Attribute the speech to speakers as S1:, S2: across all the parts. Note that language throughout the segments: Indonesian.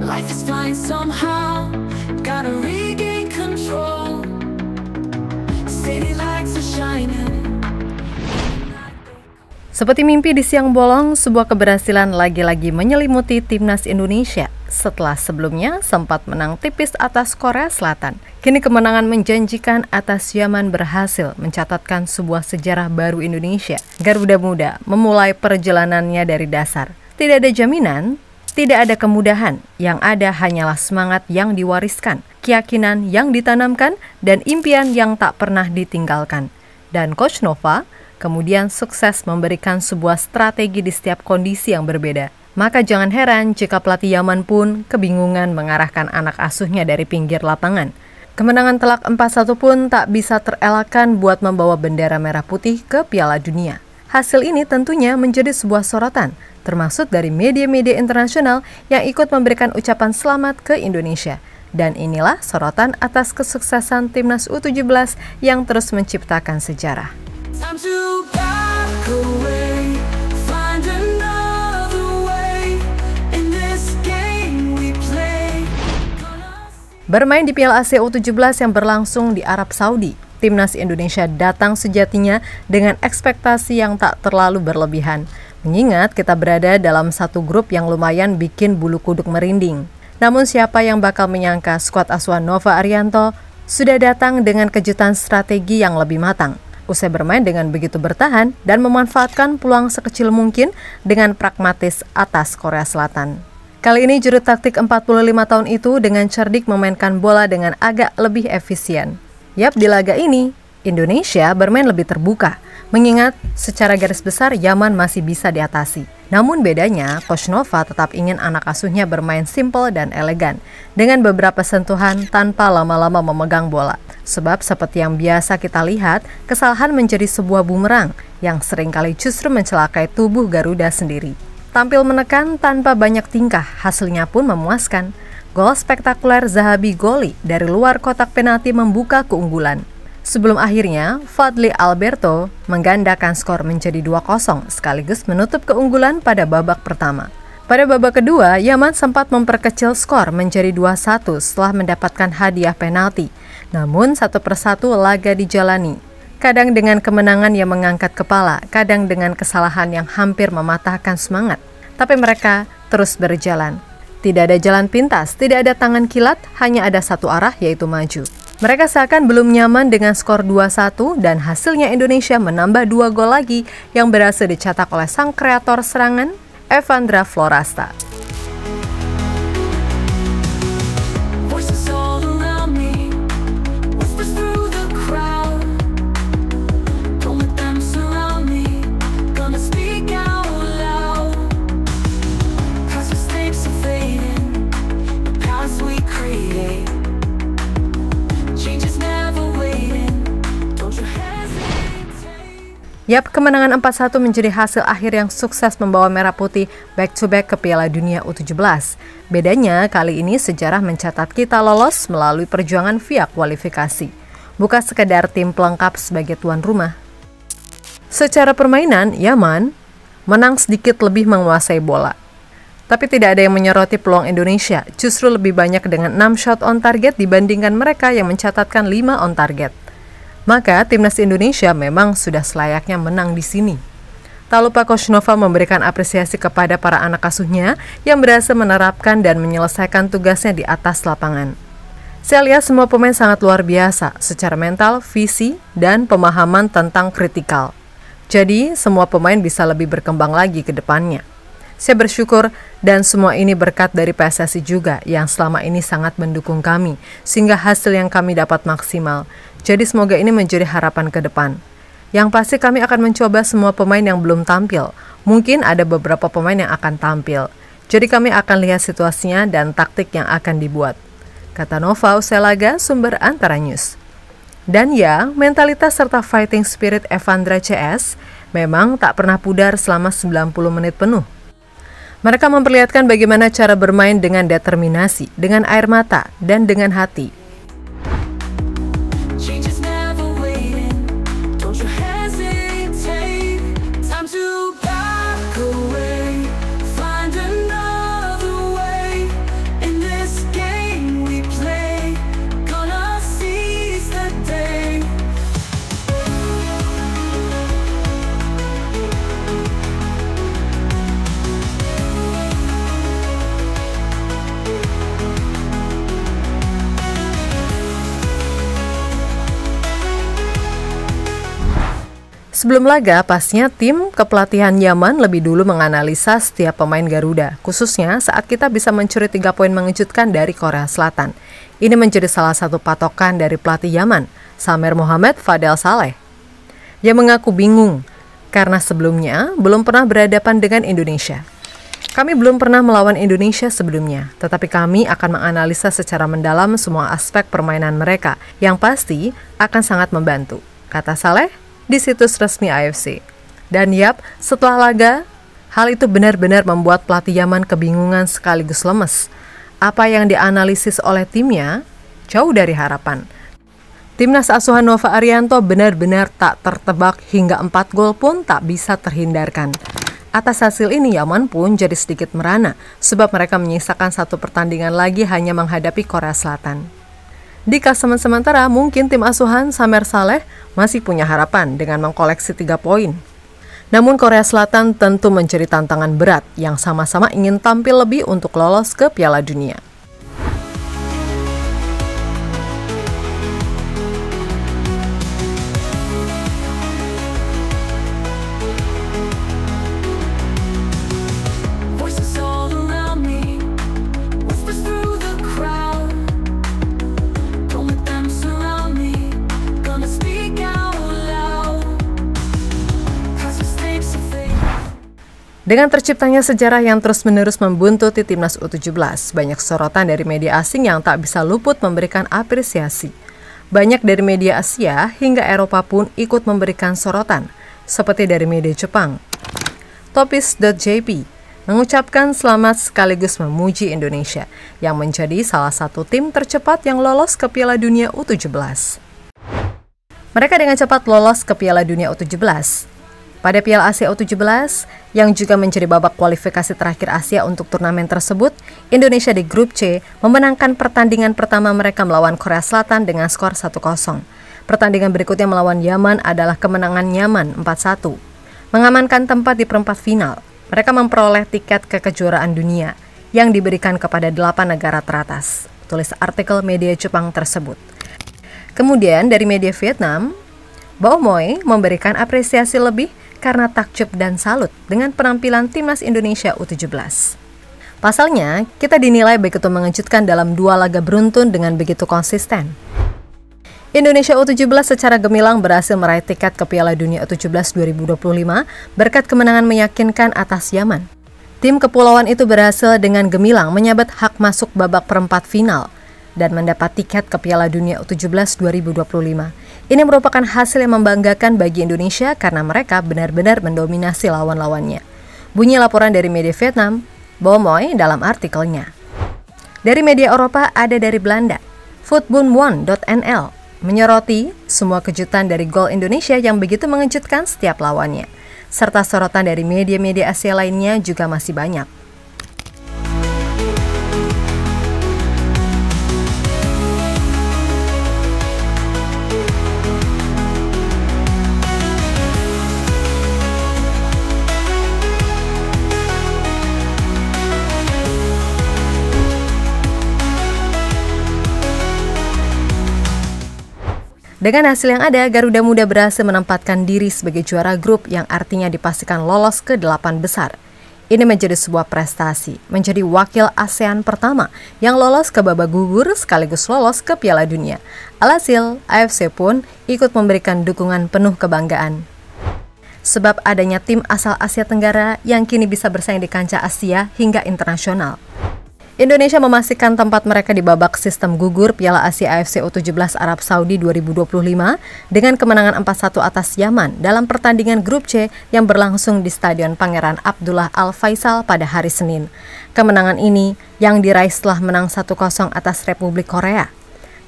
S1: Life is fine somehow, gotta regain control. City lights are shining.
S2: Seperti mimpi di siang bolong, sebuah keberhasilan lagi-lagi menyelimuti timnas Indonesia setelah sebelumnya sempat menang tipis atas Korea Selatan. Kini kemenangan menjanjikan atas Yaman berhasil mencatatkan sebuah sejarah baru Indonesia. Garuda Muda memulai perjalanannya dari dasar. Tidak ada jaminan, tidak ada kemudahan, yang ada hanyalah semangat yang diwariskan, keyakinan yang ditanamkan, dan impian yang tak pernah ditinggalkan. Dan Coach Nova kemudian sukses memberikan sebuah strategi di setiap kondisi yang berbeda. Maka jangan heran jika pelatih Yaman pun kebingungan mengarahkan anak asuhnya dari pinggir lapangan. Kemenangan telak 4-1 pun tak bisa terelakkan buat membawa bendera merah putih ke Piala Dunia. Hasil ini tentunya menjadi sebuah sorotan, termasuk dari media-media internasional yang ikut memberikan ucapan selamat ke Indonesia. Dan inilah sorotan atas kesuksesan timnas U17 yang terus menciptakan sejarah.
S1: Time to back away, find another way. In this game we play.
S2: Bermain di Piala Asia U17 yang berlangsung di Arab Saudi, timnas Indonesia datang sejatinya dengan ekspektasi yang tak terlalu berlebihan. Mengingat kita berada dalam satu grup yang lumayan bikin bulu kuduk merinding. Namun siapa yang bakal menyangka skuad asuhan Nova Arianto sudah datang dengan kejutan strategi yang lebih matang. Usai bermain dengan begitu bertahan dan memanfaatkan peluang sekecil mungkin dengan pragmatis atas Korea Selatan. Kali ini juru taktik 45 tahun itu dengan cerdik memainkan bola dengan agak lebih efisien. Yap, di laga ini, Indonesia bermain lebih terbuka, mengingat secara garis besar Yaman masih bisa diatasi. Namun bedanya, Coach Nova tetap ingin anak asuhnya bermain simpel dan elegan, dengan beberapa sentuhan tanpa lama-lama memegang bola. Sebab seperti yang biasa kita lihat, kesalahan menjadi sebuah bumerang yang seringkali justru mencelakai tubuh Garuda sendiri. Tampil menekan tanpa banyak tingkah, hasilnya pun memuaskan. Gol spektakuler Zahabi Goli dari luar kotak penalti membuka keunggulan. Sebelum akhirnya, Fadli Alberto menggandakan skor menjadi 2-0 sekaligus menutup keunggulan pada babak pertama. Pada babak kedua, Yaman sempat memperkecil skor menjadi 2-1 setelah mendapatkan hadiah penalti. Namun satu persatu laga dijalani. Kadang dengan kemenangan yang mengangkat kepala, kadang dengan kesalahan yang hampir mematahkan semangat. Tapi mereka terus berjalan. Tidak ada jalan pintas, tidak ada tangan kilat, hanya ada satu arah yaitu maju. Mereka seakan belum nyaman dengan skor 2-1 dan hasilnya Indonesia menambah 2 gol lagi yang berhasil dicetak oleh sang kreator serangan, Evandra Florasta. Yap, kemenangan 4-1 menjadi hasil akhir yang sukses membawa Merah Putih back-to-back ke Piala Dunia U17. Bedanya, kali ini sejarah mencatat kita lolos melalui perjuangan via kualifikasi. Bukan sekedar tim pelengkap sebagai tuan rumah. Secara permainan, Yaman menang sedikit lebih menguasai bola. Tapi tidak ada yang menyoroti peluang Indonesia, justru lebih banyak dengan 6 shot on target dibandingkan mereka yang mencatatkan 5 on target. Maka timnas Indonesia memang sudah selayaknya menang di sini. Tak lupa Coach Nova memberikan apresiasi kepada para anak asuhnya yang berhasil menerapkan dan menyelesaikan tugasnya di atas lapangan. Saya lihat semua pemain sangat luar biasa secara mental, visi, dan pemahaman tentang kritikal. Jadi semua pemain bisa lebih berkembang lagi ke depannya. Saya bersyukur dan semua ini berkat dari PSSI juga yang selama ini sangat mendukung kami sehingga hasil yang kami dapat maksimal. Jadi semoga ini menjadi harapan ke depan. Yang pasti kami akan mencoba semua pemain yang belum tampil. Mungkin ada beberapa pemain yang akan tampil. Jadi kami akan lihat situasinya dan taktik yang akan dibuat. Kata Nova usai laga, sumber Antara News. Dan ya, mentalitas serta fighting spirit Evandra CS memang tak pernah pudar selama 90 menit penuh. Mereka memperlihatkan bagaimana cara bermain dengan determinasi, dengan air mata, dan dengan hati. Sebelum laga, pastinya tim kepelatihan Yaman lebih dulu menganalisa setiap pemain Garuda, khususnya saat kita bisa mencuri 3 poin mengejutkan dari Korea Selatan. Ini menjadi salah satu patokan dari pelatih Yaman, Samer Mohamed Fadel Saleh. Dia mengaku bingung karena sebelumnya belum pernah berhadapan dengan Indonesia. Kami belum pernah melawan Indonesia sebelumnya, tetapi kami akan menganalisa secara mendalam semua aspek permainan mereka, yang pasti akan sangat membantu, kata Saleh di situs resmi AFC. Dan setelah laga, hal itu benar-benar membuat pelatih Yaman kebingungan sekaligus lemes. Apa yang dianalisis oleh timnya jauh dari harapan. Timnas asuhan Nova Arianto benar-benar tak tertebak hingga 4 gol pun tak bisa terhindarkan. Atas hasil ini Yaman pun jadi sedikit merana sebab mereka menyisakan 1 pertandingan lagi hanya menghadapi Korea Selatan. Di klasemen sementara, mungkin tim asuhan Samer Saleh masih punya harapan dengan mengkoleksi 3 poin. Namun Korea Selatan tentu menjadi tantangan berat yang sama-sama ingin tampil lebih untuk lolos ke Piala Dunia. Dengan terciptanya sejarah yang terus-menerus membuntuti timnas U17, banyak sorotan dari media asing yang tak bisa luput memberikan apresiasi. Banyak dari media Asia hingga Eropa pun ikut memberikan sorotan, seperti dari media Jepang. Topis.jp mengucapkan selamat sekaligus memuji Indonesia, yang menjadi salah satu tim tercepat yang lolos ke Piala Dunia U17. Mereka dengan cepat lolos ke Piala Dunia U17. Pada Piala Asia U17, yang juga menjadi babak kualifikasi terakhir Asia untuk turnamen tersebut, Indonesia di grup C memenangkan pertandingan pertama mereka melawan Korea Selatan dengan skor 1-0. Pertandingan berikutnya melawan Yaman adalah kemenangan Yaman 4-1. Mengamankan tempat di perempat final, mereka memperoleh tiket ke kejuaraan dunia yang diberikan kepada 8 negara teratas, tulis artikel media Jepang tersebut. Kemudian dari media Vietnam, Bao Moy memberikan apresiasi lebih karena takjub dan salut dengan penampilan timnas Indonesia U17. Pasalnya, kita dinilai begitu mengejutkan dalam 2 laga beruntun dengan begitu konsisten. Indonesia U17 secara gemilang berhasil meraih tiket ke Piala Dunia U17 2025 berkat kemenangan meyakinkan atas Yaman. Tim kepulauan itu berhasil dengan gemilang menyabet hak masuk babak perempat final dan mendapat tiket ke Piala Dunia U17 2025. Ini merupakan hasil yang membanggakan bagi Indonesia karena mereka benar-benar mendominasi lawan-lawannya. Bunyi laporan dari media Vietnam, Bao Moy dalam artikelnya. Dari media Eropa ada dari Belanda, Football1.nl menyoroti semua kejutan dari gol Indonesia yang begitu mengejutkan setiap lawannya. Serta sorotan dari media-media Asia lainnya juga masih banyak. Dengan hasil yang ada, Garuda Muda berhasil menempatkan diri sebagai juara grup yang artinya dipastikan lolos ke 8 besar. Ini menjadi sebuah prestasi, menjadi wakil ASEAN pertama yang lolos ke babak gugur sekaligus lolos ke Piala Dunia. Alhasil, AFC pun ikut memberikan dukungan penuh kebanggaan. Sebab adanya tim asal Asia Tenggara yang kini bisa bersaing di kancah Asia hingga internasional. Indonesia memastikan tempat mereka di babak sistem gugur Piala Asia AFC U17 Arab Saudi 2025 dengan kemenangan 4-1 atas Yaman dalam pertandingan grup C yang berlangsung di Stadion Pangeran Abdullah Al Faisal pada hari Senin. Kemenangan ini yang diraih setelah menang 1-0 atas Republik Korea.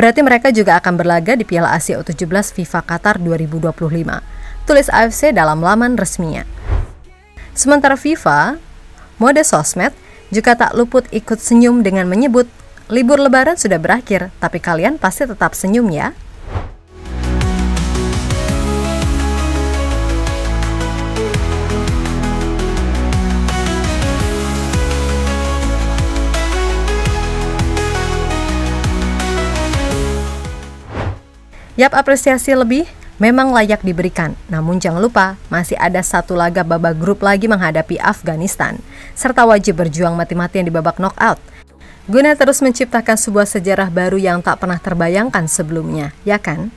S2: Berarti mereka juga akan berlaga di Piala Asia U17 FIFA Qatar 2025, tulis AFC dalam laman resminya. Sementara FIFA, mode sosmed juga tak luput ikut senyum dengan menyebut, libur lebaran sudah berakhir, tapi kalian pasti tetap senyum ya. Apresiasi lebih memang layak diberikan. Namun jangan lupa, masih ada satu laga babak grup lagi menghadapi Afghanistan, serta wajib berjuang mati-matian di babak knockout, guna terus menciptakan sebuah sejarah baru yang tak pernah terbayangkan sebelumnya, ya kan?